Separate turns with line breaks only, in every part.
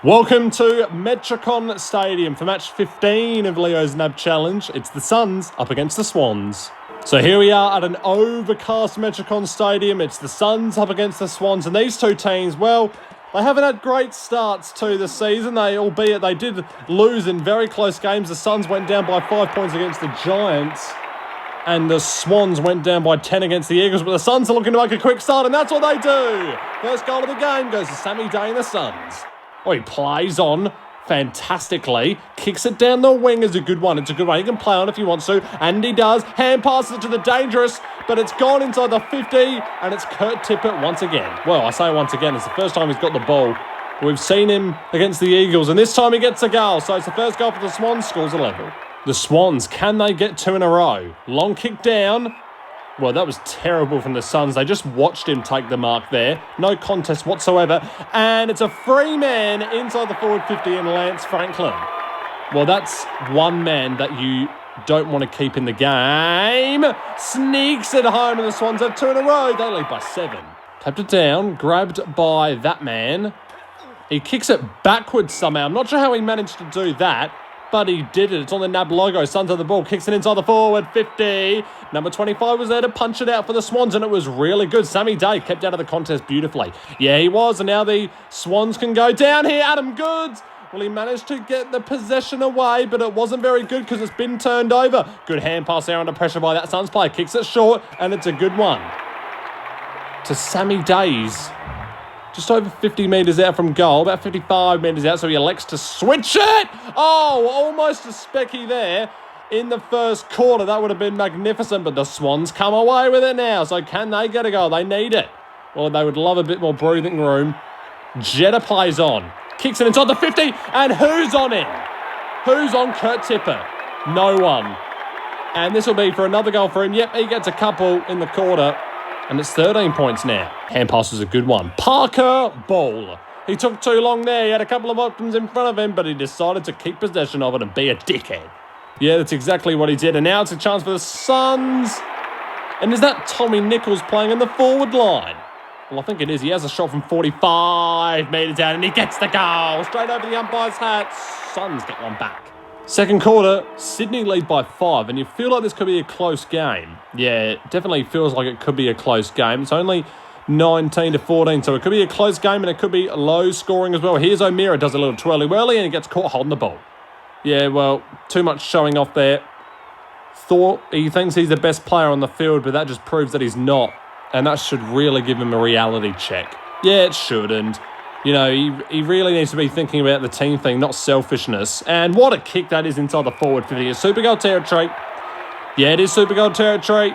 Welcome to Metricon Stadium for match 15 of Leo's NAB Challenge. It's the Suns up against the Swans. So here we are at an overcast Metricon Stadium. It's the Suns up against the Swans, and these two teams, well, they haven't had great starts to the season. Albeit they did lose in very close games. The Suns went down by 5 points against the Giants, and the Swans went down by 10 against the Eagles. But the Suns are looking to make a quick start, and that's what they do. First goal of the game goes to Sammy Day and the Suns. Oh, he plays on fantastically. Kicks it down the wing is a good one. It's a good one. He can play on if he wants to. And he does. Hand passes it to the dangerous. But it's gone inside the 50. And it's Kurt Tippett once again. Well, I say once again. It's the first time he's got the ball. We've seen him against the Eagles. And this time he gets a goal. So it's the first goal for the Swans. Scores a level. The Swans, can they get two in a row? Long kick down. Well, that was terrible from the Suns. They just watched him take the mark there. No contest whatsoever. And it's a free man inside the forward 50 in Lance Franklin. Well, that's one man that you don't want to keep in the game. Sneaks it home, and the Swans have two in a row. They lead by 7. Tapped it down, grabbed by that man. He kicks it backwards somehow. I'm not sure how he managed to do that, but he did it. It's on the NAB logo. Suns on the ball. Kicks it inside the forward 50. Number 25 was there to punch it out for the Swans, and it was really good. Sammy Day kept out of the contest beautifully. Yeah, he was, and now the Swans can go down here. Adam Goods. Well, he managed to get the possession away, but it wasn't very good because it's been turned over. Good hand pass there under pressure by that Suns player. Kicks it short, and it's a good one. To Sammy Days. Just over 50 metres out from goal, about 55 metres out, so he elects to switch it. Oh, almost a specky there in the first quarter. That would have been magnificent, but the Swans come away with it now. So can they get a goal? They need it. Well, they would love a bit more breathing room. Jetta plays on. Kicks it inside the 50, and who's on him? Who's on Kurt Tippett? No one. And this will be for another goal for him. Yep, he gets a couple in the quarter. And it's 13 points now. Hand pass was a good one. Parker Ball. He took too long there. He had a couple of options in front of him, but he decided to keep possession of it and be a dickhead. Yeah, that's exactly what he did. And now it's a chance for the Suns. And is that Tommy Nichols playing in the forward line? Well, I think it is. He has a shot from 45 metres out, and he gets the goal. Straight over the umpire's hat. Suns get one back. Second quarter, Sydney lead by 5, and you feel like this could be a close game. Yeah, it definitely feels like it could be a close game. It's only 19-14, so it could be a close game, and it could be low scoring as well. Here's O'Meara, does a little twirly-whirly, and he gets caught holding the ball. Yeah, well, too much showing off there. Thought he thinks he's the best player on the field, but that just proves that he's not, and that should really give him a reality check. Yeah, it should, and you know, he really needs to be thinking about the team thing, not selfishness. And what a kick that is inside the forward 50. It's super goal territory. Yeah, it is super goal territory.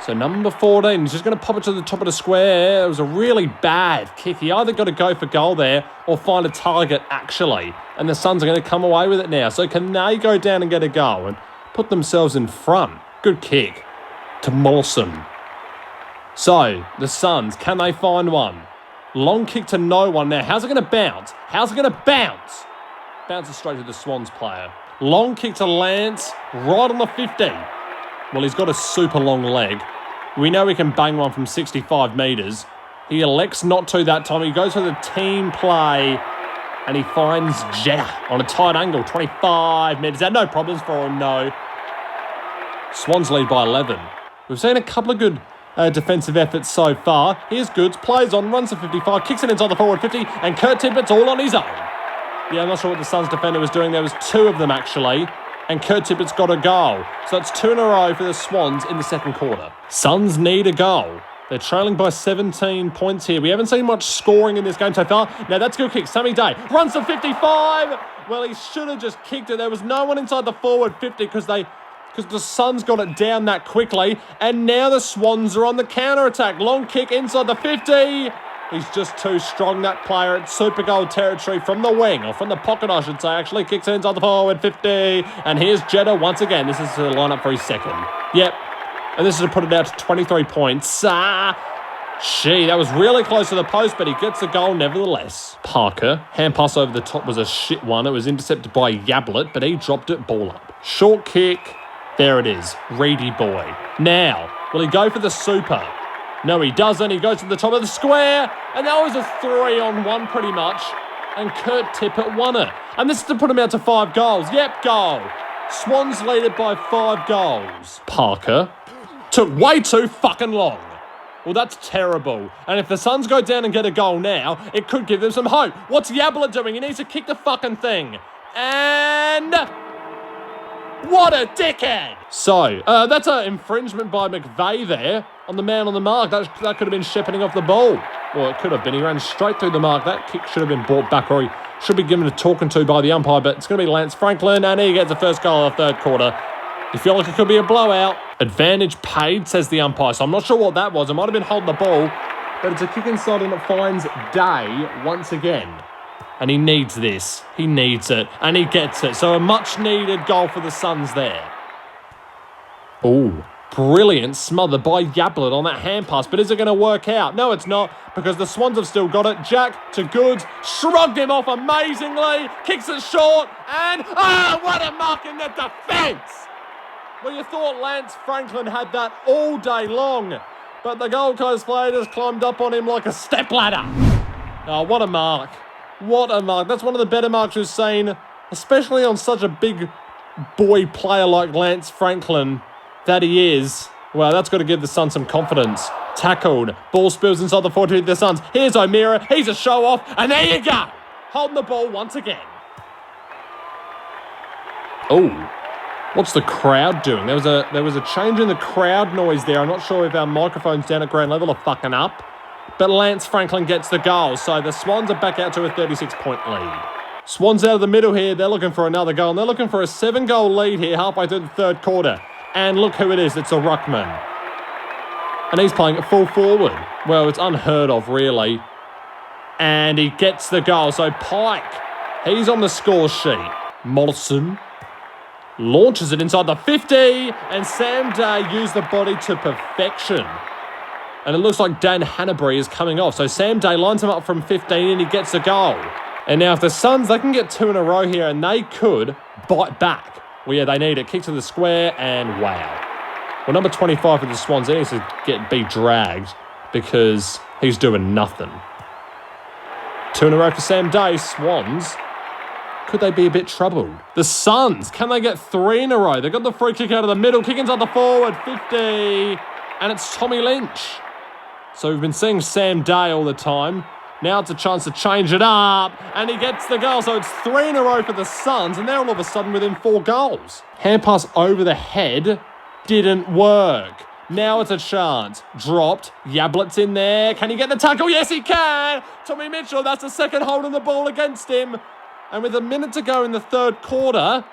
So number 14, he's just going to pop it to the top of the square. It was a really bad kick. He either got to go for goal there or find a target, actually. And the Suns are going to come away with it now. So can they go down and get a goal and put themselves in front? Good kick to Molson. So the Suns, can they find one? Long kick to no one now. How's it going to bounce? How's it going to bounce? Bounces straight to the Swans player. Long kick to Lance, right on the 50. Well, he's got a super long leg. We know he can bang one from 65 metres. He elects not to that time. He goes for the team play, and he finds Jetta on a tight angle, 25 metres out. No problems for him, no. Swans lead by 11. We've seen a couple of good defensive efforts so far. Here's Goods, plays on, runs to 55, kicks it inside the forward 50, and Kurt Tippett's all on his own. Yeah, I'm not sure what the Suns defender was doing. There was 2 of them, actually, and Kurt Tippett's got a goal. So that's 2 in a row for the Swans in the second quarter. Suns need a goal. They're trailing by 17 points here. We haven't seen much scoring in this game so far. Now that's a good kick. Sammy Day runs to 55. Well, he should have just kicked it. There was no one inside the forward 50 because the Suns got it down that quickly, and now the Swans are on the counter-attack. Long kick inside the 50. He's just too strong, that player. It's super goal territory from the wing, or from the pocket, I should say, actually. Kicks it inside the forward 50, and here's Jetta once again. This is the lineup for his second. Yep, and this is to put it out to 23 points. That was really close to the post, but he gets the goal nevertheless. Parker, hand pass over the top was a shit one. It was intercepted by Yablett, but he dropped it, ball up. Short kick. There it is, Reedy boy. Now, will he go for the super? No, he doesn't. He goes to the top of the square, and that was a 3-on-1 pretty much. and Kurt Tippett won it. And this is to put him out to 5 goals. Yep, goal. Swans lead it by 5 goals. Parker took way too fucking long. Well, that's terrible. And if the Suns go down and get a goal now, it could give them some hope. What's Yabla doing? He needs to kick the fucking thing. And... what a dickhead! So, that's an infringement by McVeigh there on the man on the mark. That could have been shepherding off the ball. Well, it could have been. He ran straight through the mark. That kick should have been brought back, or he should be given a talking to by the umpire, but it's going to be Lance Franklin, and he gets the first goal of the third quarter. You feel like it could be a blowout. Advantage paid, says the umpire, so I'm not sure what that was. It might have been holding the ball, but it's a kick inside, and it finds Day once again. And he needs this. He needs it. And he gets it. So a much-needed goal for the Suns there. Oh, brilliant smother by Yablet on that hand pass. But is it going to work out? No, it's not, because the Swans have still got it. Jack to Goods. Shrugged him off amazingly. Kicks it short. And, what a mark in the defence! Well, you thought Lance Franklin had that all day long. But the Gold Coast player just climbed up on him like a stepladder. Oh, what a mark. What a mark. That's one of the better marks we've seen, especially on such a big boy player like Lance Franklin that he is. Well, that's got to give the Suns some confidence. Tackled. Ball spills inside the 40 of the Suns. Here's O'Meara. He's a show-off. And there you go. Holding the ball once again. Oh. What's the crowd doing? There was a change in the crowd noise there. I'm not sure if our microphones down at ground level are fucking up. But Lance Franklin gets the goal, so the Swans are back out to a 36-point lead. Swans out of the middle here. They're looking for another goal, and they're looking for a 7-goal lead here halfway through the third quarter. And look who it is. It's a ruckman. And he's playing it full forward. Well, it's unheard of, really. And he gets the goal. So Pike, he's on the score sheet. Mollison launches it inside the 50, and Sam Day used the body to perfection. And it looks like Dan Hanbury is coming off. So Sam Day lines him up from 15 and he gets the goal. And now if the Suns, they can get 2 in a row here and they could bite back. Well, yeah, they need it. Kick to the square and wow. Well, number 25 for the Swans, he needs to be dragged because he's doing nothing. 2 in a row for Sam Day. Swans, could they be a bit troubled? The Suns, can they get 3 in a row? They got the free kick out of the middle. Kick inside the forward, 50. And it's Tommy Lynch. So we've been seeing Sam Day all the time. Now it's a chance to change it up. And he gets the goal. So it's 3 in a row for the Suns. And they're all of a sudden within 4 goals. Hand pass over the head didn't work. Now it's a chance. Dropped. Yablet's in there. Can he get the tackle? Yes, he can. Tommy Mitchell, that's the second hold on the ball against him. And with a minute to go in the third quarter,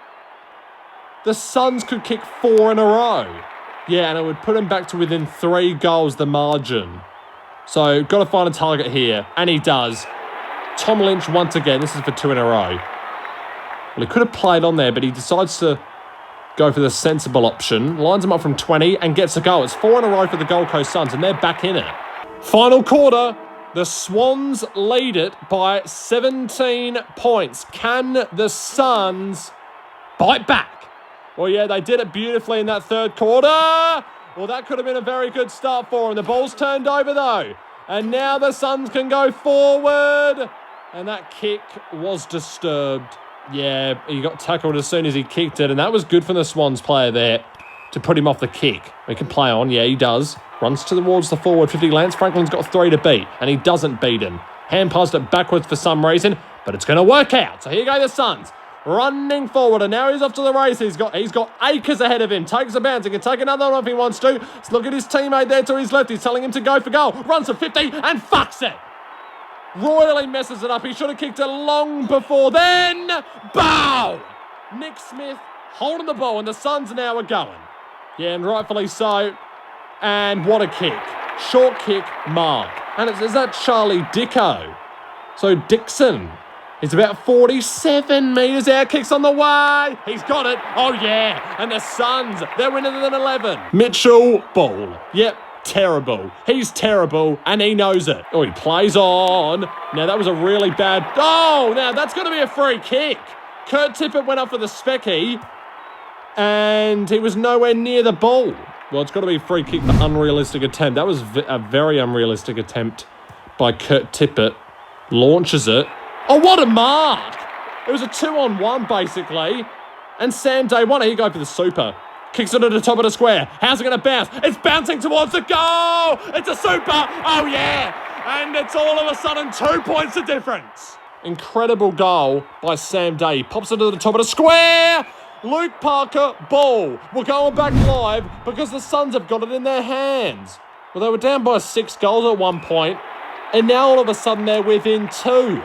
the Suns could kick 4 in a row. Yeah, and it would put him back to within 3 goals, the margin. So, got to find a target here. And he does. Tom Lynch once again. This is for 2 in a row. Well, he could have played on there, but he decides to go for the sensible option. Lines him up from 20 and gets a goal. It's 4 in a row for the Gold Coast Suns, and they're back in it. Final quarter. The Swans lead it by 17 points. Can the Suns bite back? Well, yeah, they did it beautifully in that third quarter. Well, that could have been a very good start for them. The ball's turned over, though. And now the Suns can go forward. And that kick was disturbed. Yeah, he got tackled as soon as he kicked it. And that was good from the Swans player there to put him off the kick. He can play on. Yeah, he does. Runs towards the forward 50. Lance Franklin's got 3 to beat. And he doesn't beat him. Hand passed it backwards for some reason. But it's going to work out. So here go the Suns. Running forward, and now he's off to the race. He's got acres ahead of him. Takes a bounce. He can take another one if he wants to. Let's look at his teammate there to his left. He's telling him to go for goal. Runs for 50 and fucks it. Royally messes it up. He should have kicked it long before then. Bow! Nick Smith holding the ball, and the Suns now are going. Yeah, and rightfully so. And what a kick. Short kick, mark. And is that Charlie Dicko? So Dixon. He's about 47 metres out. Kicks on the way. He's got it. Oh, yeah. And the Suns, they're winning than 11. Mitchell, ball. Yep, terrible. He's terrible, and he knows it. Oh, he plays on. Now, that was a really bad... Oh, now that's going to be a free kick. Kurt Tippett went up for the specky, and he was nowhere near the ball. Well, it's got to be a free kick for unrealistic attempt. That was a very unrealistic attempt by Kurt Tippett. Launches it. Oh, what a mark! It was a 2-on-1, basically. And Sam Day won it. Here you go for the super. Kicks it at the top of the square. How's it going to bounce? It's bouncing towards the goal! It's a super! Oh, yeah! And it's all of a sudden 2 points of difference. Incredible goal by Sam Day. He pops it to the top of the square! Luke Parker, ball. We're going back live because the Suns have got it in their hands. Well, they were down by 6 goals at one point, and now all of a sudden they're within 2.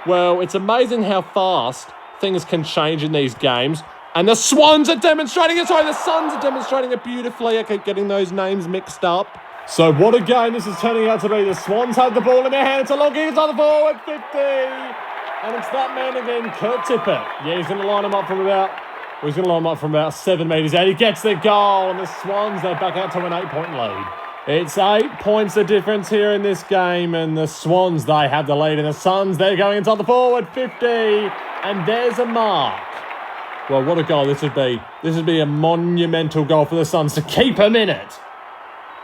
Well, it's amazing how fast things can change in these games. And the Swans are demonstrating it. Sorry, the Suns are demonstrating it beautifully. I keep getting those names mixed up. So what a game this is turning out to be. The Swans have the ball in their hand. It's a long kick. It's on the forward 50. And it's that man again, Kurt Tippett. Yeah, he's going to line him up from about 7 metres out. He gets the goal. And the Swans, they're back out to an 8-point lead. It's 8 points the difference here in this game, and the Swans, they have the lead, and the Suns, they're going inside the forward 50, and there's a mark. Well, what a goal this would be. This would be a monumental goal for the Suns to keep him in it.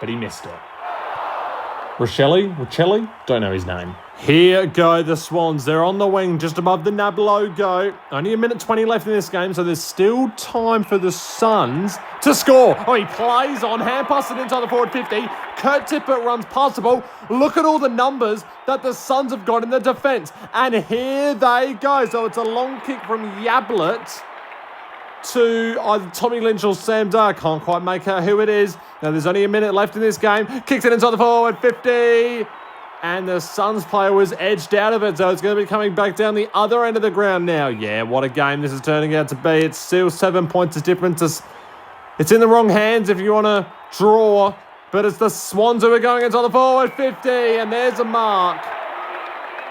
But he missed it. Rochelli? Don't know his name. Here go the Swans. They're on the wing just above the NAB logo. Only a minute 20 left in this game, so there's still time for the Suns to score. Oh, he plays on, hand passes it inside the forward 50. Kurt Tippett runs past the ball. Look at all the numbers that the Suns have got in the defence. And here they go. So it's a long kick from Yablett to either Tommy Lynch or Sam Day. I can't quite make out who it is. Now, there's only a minute left in this game. Kicks it inside the forward 50. And the Suns player was edged out of it, so it's going to be coming back down the other end of the ground now. Yeah, what a game this is turning out to be. It's still 7 points of difference. It's in the wrong hands if you want to draw, but it's the Swans who are going into the forward 50, and there's a mark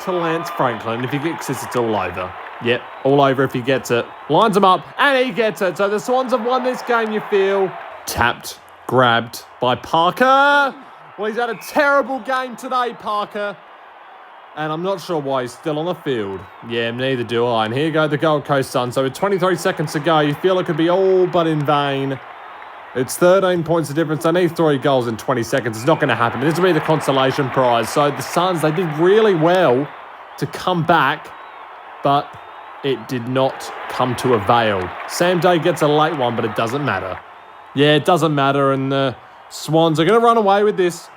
to Lance Franklin. If he gets this, it's all over. Yep, all over if he gets it. Lines him up, and he gets it. So the Swans have won this game, you feel. Tapped, grabbed by Parker. Well, he's had a terrible game today, Parker. And I'm not sure why he's still on the field. Yeah, neither do I. And here go the Gold Coast Suns. So with 23 seconds to go, you feel it could be all but in vain. It's 13 points of difference. They need 3 goals in 20 seconds. It's not going to happen. This will be the consolation prize. So the Suns, they did really well to come back, but it did not come to avail. Sam Day gets a late one, but it doesn't matter. Yeah, it doesn't matter, and the Swans are going to run away with this.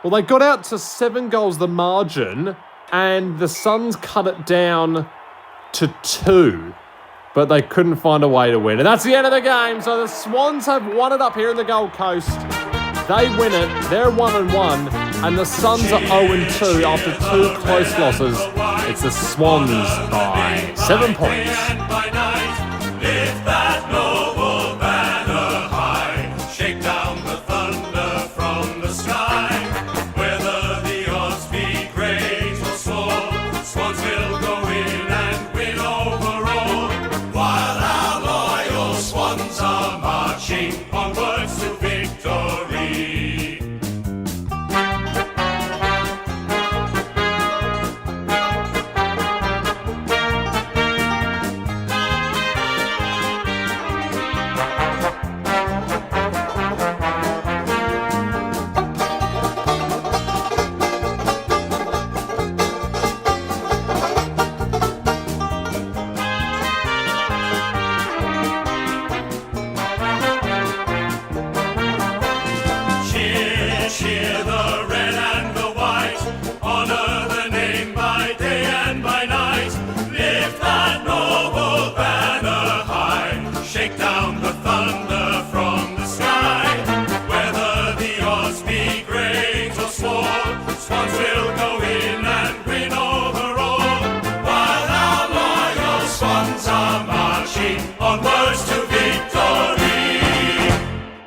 Well, they got out to 7 goals the margin, and the Suns cut it down to 2, but they couldn't find a way to win. And that's the end of the game. So the Swans have won it up here in the Gold Coast. They win it. They're 1-1, and the Suns are 0-2 after 2 close losses. It's the Swans by 7 points.
Onwards to victory. Cheer the red and the white, honor the name by day and by night. Lift that noble banner high, shake down the thunder from the sky. Whether the odds be great or small, Swans will go in and win overall. While our loyal Swans are marching onwards to